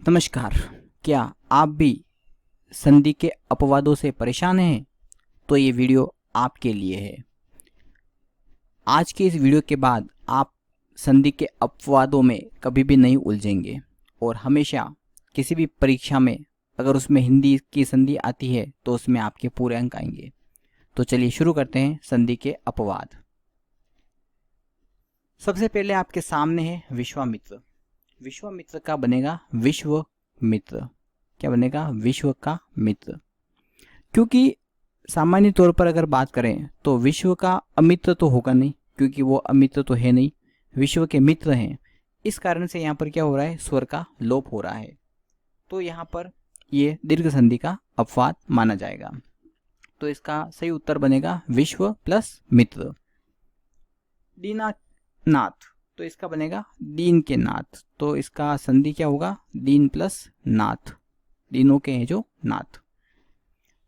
नमस्कार। क्या आप भी संधि के अपवादों से परेशान हैं? तो ये वीडियो आपके लिए है। आज के इस वीडियो के बाद आप संधि के अपवादों में कभी भी नहीं उलझेंगे और हमेशा किसी भी परीक्षा में अगर उसमें हिंदी की संधि आती है तो उसमें आपके पूरे अंक आएंगे। तो चलिए शुरू करते हैं संधि के अपवाद। सबसे पहले आपके सामने है विश्वामित्र। विश्वामित्र का बनेगा विश्व मित्र। क्या बनेगा? विश्व का मित्र। क्योंकि सामान्य तौर पर अगर बात करें तो विश्व का अमित्र तो होगा नहीं, क्योंकि वो अमित्र तो है नहीं, विश्व के मित्र हैं। इस कारण से यहाँ पर क्या हो रहा है? स्वर का लोप हो रहा है। तो यहाँ पर ये दीर्घ संधि का अपवाद माना जाएगा। तो इसका सही उत्तर बनेगा विश्व प्लस मित्र। दीनानाथ, तो इसका बनेगा दीन के नाथ। तो इसका संधि क्या होगा? दीन प्लस नाथ, दीनों के हैं जो नाथ।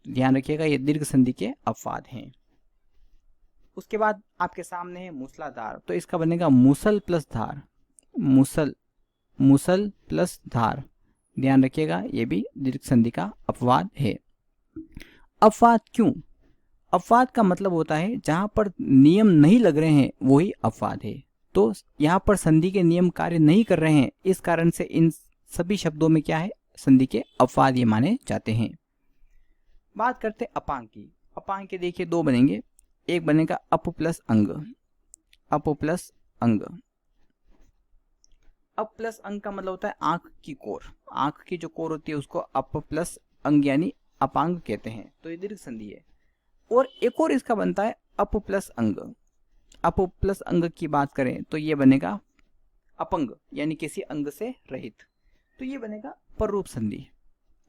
ध्यान रखिएगा ये दीर्घ संधि के अपवाद हैं। उसके बाद आपके सामने है मूसलाधार। तो इसका बनेगा मूसल प्लस धार। मूसल प्लस धार। ध्यान रखिएगा ये भी दीर्घ संधि का अपवाद है। अपवाद क्यों? अपवाद का मतलब होता है जहां पर नियम नहीं लग रहे हैं वही अपवाद है। तो यहाँ पर संधि के नियम कार्य नहीं कर रहे हैं, इस कारण से इन सभी शब्दों में क्या है? संधि के अपवाद ये माने जाते हैं। बात करते अपांग की। अपांग के देखिए दो बनेंगे। एक बनेगा अप प्लस अंग। अप प्लस अंग। अप प्लस अंग का मतलब होता है आंख की कोर। आंख की जो कोर होती है उसको अप प्लस अंग यानी अपांग कहते हैं। तो ये दीर्घ संधि है। और एक और इसका बनता है अप प्लस अंग। अप प्लस अंग की बात करें तो ये बनेगा अपंग यानी किसी अंग से रहित। तो ये बनेगा पररूप संधि।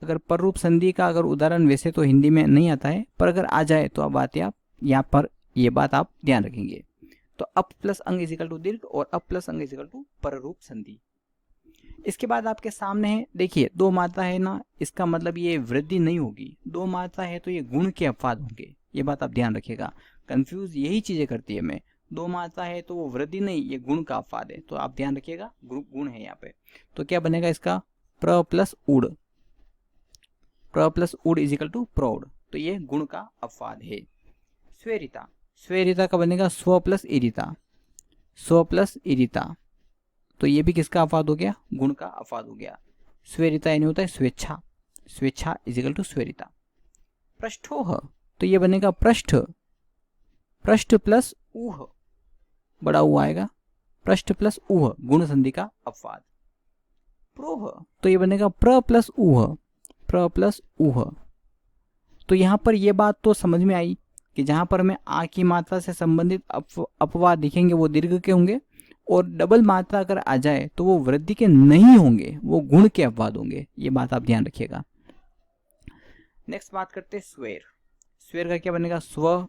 अगर पररूप संधि का अगर उदाहरण वैसे तो हिंदी में नहीं आता है, पर अगर आ जाए तो अब बात आप यहाँ पर ये बात आप ध्यान रखेंगे। तो अप प्लस अंग इजिकल टू दीर्घ और अप प्लस अंग इजिकल टू पररूप संधि। इसके बाद आपके सामने है, देखिए दो मात्रा है ना, इसका मतलब ये वृद्धि नहीं होगी। दो मात्रा है तो ये गुण के अपवाद होंगे, ये बात आप ध्यान रखिएगा। कंफ्यूज यही चीजें करती है मैं। दो मात्रा है तो वो वृद्धि नहीं, ये गुण का अपवाद है। तो आप ध्यान रखिएगा गुण है यहाँ पे। तो क्या बनेगा इसका? प्र प्लस उड़। प्र प्लस उड़ इजिकल टू प्रौढ़। तो ये गुण का अपवाद है। स्वेरिता। स्वेरिता का बनेगा स्व प्लस इरिता। स्व प्लस इरिता। तो ये भी किसका अपवाद हो गया? गुण का अपवाद हो गया। स्वेरिता यानी होता है स्वेच्छा। स्वेच्छा इजिकल टू स्वेरिता। पृष्ठोह, तो ये बनेगा पृष्ठ। पृष्ठ प्लस ऊह, बड़ा ऊ आएगा। पृष्ठ प्लस ऊह, गुण संधि का अपवाद। प्रोह, तो ये बनेगा प्र प्लस ऊह। प्र प्लस ऊह। तो यहां पर यह बात तो समझ में आई कि जहां पर हमें आ की मात्रा से संबंधित अपवाद दिखेंगे वो दीर्घ के होंगे, और डबल मात्रा अगर आ जाए तो वो वृद्धि के नहीं होंगे, वो गुण के अपवाद होंगे। ये बात आप ध्यान रखिएगा। नेक्स्ट बात करते हैं स्वेर। स्वेर का क्या बनेगा? स्व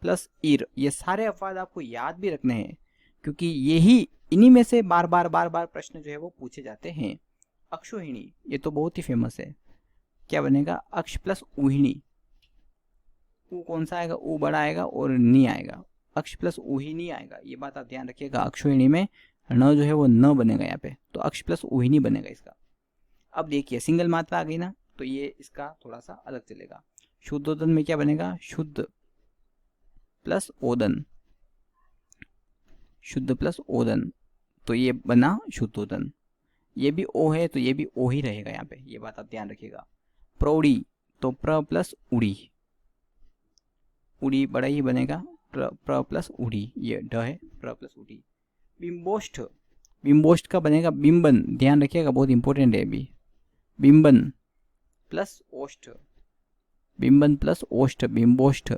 प्लस ईर। ये सारे अपवाद आपको याद भी रखने हैं, क्योंकि यही इन्हीं में से बार बार प्रश्न जो है वो पूछे जाते हैं। अक्षोहिणी, ये तो बहुत ही फेमस है। क्या बनेगा? अक्ष प्लस ऊहिणी। ऊ कौन सा आएगा? ऊ बड़ा आएगा और नी आएगा। अक्ष प्लस ऊहिनी आएगा, ये बात आप ध्यान रखिएगा। अक्षोहिणी में न जो है वो न बनेगा यहाँ पे, तो अक्ष प्लस ऊहिनी बनेगा इसका। अब देखिए सिंगल मात्रा आ गई ना, तो ये इसका थोड़ा सा अलग चलेगा। शुद्धोदन में क्या बनेगा? शुद्ध प्लस ओदन। शुद्ध प्लस ओदन, तो ये बना शुद्धोदन। ये भी ओ है तो ये भी ओ ही रहेगा यहाँ पे, ये बात आप ध्यान रखिएगा। प्रौढ़ी, तो प्र प्लस उड़ी। उड़ी बड़ा ही बनेगा। प्र प्लस उड़ी, ये ड है, प्र प्लस उड़ी। बिंबोष्ठ। बिंबोष्ठ का बनेगा बिंबन। ध्यान रखिएगा, बहुत इंपॉर्टेंट है अभी। बिंबन प्लस ओष्ठ। बिंबन प्लस ओष्ठ, बिंबोष्ठ।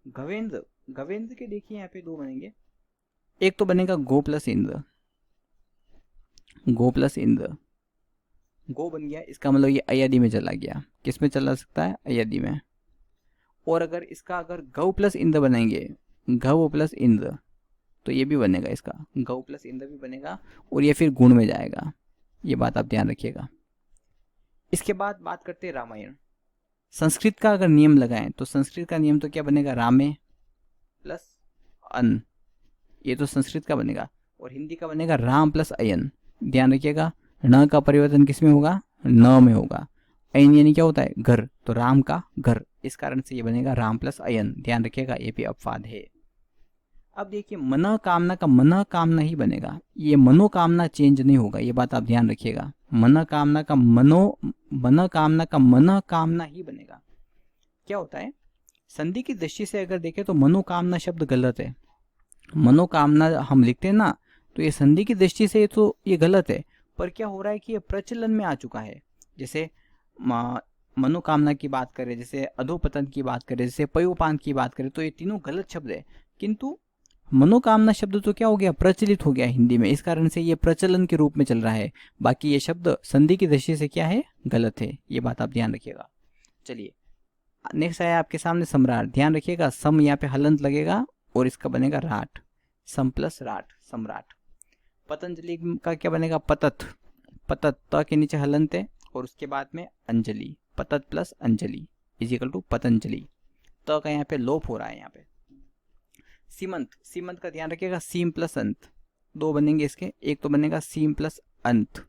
गवेंद्र। गवेंद्र के देखिए यहाँ पे दो बनेंगे। एक तो बनेगा गो प्लस इंद्र। गो प्लस इंद्र। गो बन गया, इसका मतलब ये अय्यादी में चला गया। किस में चला सकता है? अय्यादी में। और अगर इसका अगर गौ प्लस इंद्र बनाएंगे, गौ प्लस इंद्र, तो ये भी बनेगा इसका। गौ प्लस इंद्र भी बनेगा और ये फिर गुण में जाएगा। ये बात आप ध्यान रखिएगा। इसके बाद बात करते हैं रामायण। संस्कृत का अगर नियम लगाएं तो संस्कृत का नियम तो क्या बनेगा? रामे प्लस अन, ये तो संस्कृत का बनेगा। और हिंदी का बनेगा राम प्लस अयन। ध्यान रखिएगा, न का परिवर्तन किस में होगा, न में होगा। अयन यानी क्या होता है, घर, तो राम का घर, इस कारण से ये बनेगा राम प्लस अयन। ध्यान रखिएगा ये भी अपवाद है। अब देखिए मनोकामना का मनोकामना ही बनेगा, ये मनोकामना चेंज नहीं होगा, ये बात आप ध्यान रखिएगा। मनोकामना का मनोकामना ही बनेगा। क्या होता है, संधि की दृष्टि से अगर देखें तो मनोकामना शब्द गलत है। मनोकामना हम लिखते हैं ना, तो ये संधि की दृष्टि से तो ये गलत है, पर क्या हो रहा है कि ये प्रचलन में आ चुका है। जैसे मनोकामना की बात करें, जैसे अधोपतन की बात करें, जैसे पयोपान की बात करें, तो ये तीनों गलत शब्द है। किंतु मनोकामना शब्द तो क्या हो गया, प्रचलित हो गया हिंदी में, इस कारण से ये प्रचलन के रूप में चल रहा है। बाकी ये शब्द संधि की दृष्टि से क्या है, गलत है, ये बात आप ध्यान रखिएगा। चलिए नेक्स्ट आया आपके सामने सम्राट। ध्यान रखिएगा सम यहाँ पे हलंत लगेगा और इसका बनेगा राट, सम प्लस राट, सम्राट। पतंजलि का क्या बनेगा, पतत, पतत, त के नीचे हलंत है और उसके बाद में अंजलि, पतत plus Anjali equal to Patanjali. त का यहाँ पे लोप हो रहा है यहाँ पे। सीमंत, सीमंत का ध्यान रखिएगा सीम प्लस अंत, दो बनेंगे इसके, एक तो बनेगा सीम प्लस अंत,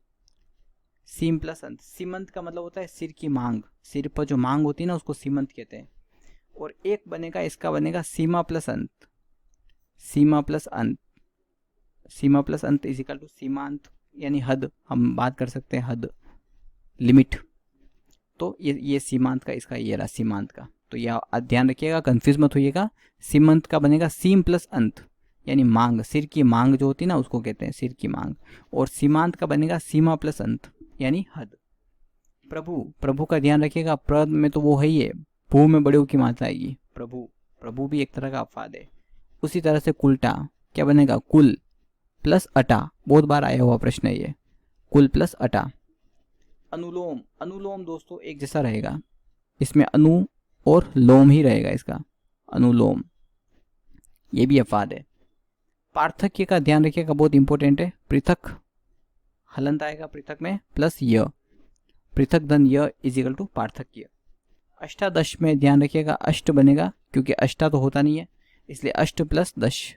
सीम प्लस अंत। सीमंत का मतलब होता है सिर की मांग, सिर पर जो मांग होती है ना उसको सीमंत कहते हैं। और एक बनेगा, इसका बनेगा सीमा प्लस अंत, सीमा प्लस अंत, सीमा प्लस अंत इजिकल टू सीमांत, यानी हद, हम बात कर सकते हैं हद, लिमिट। तो ये सीमांत का, इसका ये रहा सीमांत का। तो यह ध्यान रखिएगा, कंफ्यूज मत होइएगा। सीमंत का बनेगा सीम प्लस अंत, यानी मांग, सिर की मांग जो होती है ना उसको कहते हैं सिर की मांग। और सीमांत का बनेगा सीमा प्लस अंत, यानी हद। प्रभु, प्रभु का ध्यान रखिएगा, प्र में तो वो है ही है, भू में बड़े की मात्रा आएगी, प्रभु, प्रभु भी एक तरह का अपवाद है। उसी तरह से कुलटा क्या बनेगा, कुल प्लस अटा, बहुत बार आया हुआ प्रश्न है ये, कुल प्लस अटा। अनुलोम, अनुलोम दोस्तों एक जैसा रहेगा, इसमें अनु और लोम ही रहेगा इसका, अनुलोम, ये भी अपवाद है। पार्थक्य का ध्यान रखिएगा, बहुत इंपॉर्टेंट है। पृथक हलंत आएगा पृथक में प्लस य, पृथक धन य इजिकल टू पार्थक्य। अष्टादश में ध्यान रखिएगा अष्ट बनेगा, क्योंकि अष्टा तो होता नहीं है, इसलिए अष्ट प्लस दश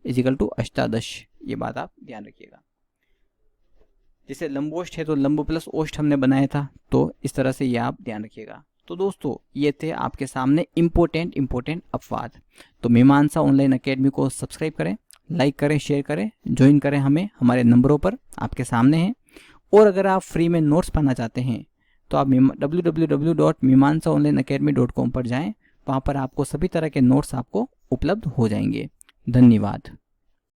इजिकल टू अष्टादश, ये बात आप ध्यान रखिएगा। जैसे लंबोष्ठ है तो लंब प्लस ओष्ठ हमने बनाया था, तो इस तरह से ये आप ध्यान रखिएगा। तो दोस्तों ये थे आपके सामने इंपॉर्टेंट अपवाद। तो मीमांसा ऑनलाइन एकेडमी को सब्सक्राइब करें, लाइक करें, शेयर करें, ज्वाइन करें हमें, हमारे नंबरों पर आपके सामने हैं। और अगर आप फ्री में नोट्स पाना चाहते हैं तो आप www.mimansaonlineacademy.com पर जाएं, वहाँ पर आपको सभी तरह के नोट्स आपको उपलब्ध हो जाएंगे। धन्यवाद।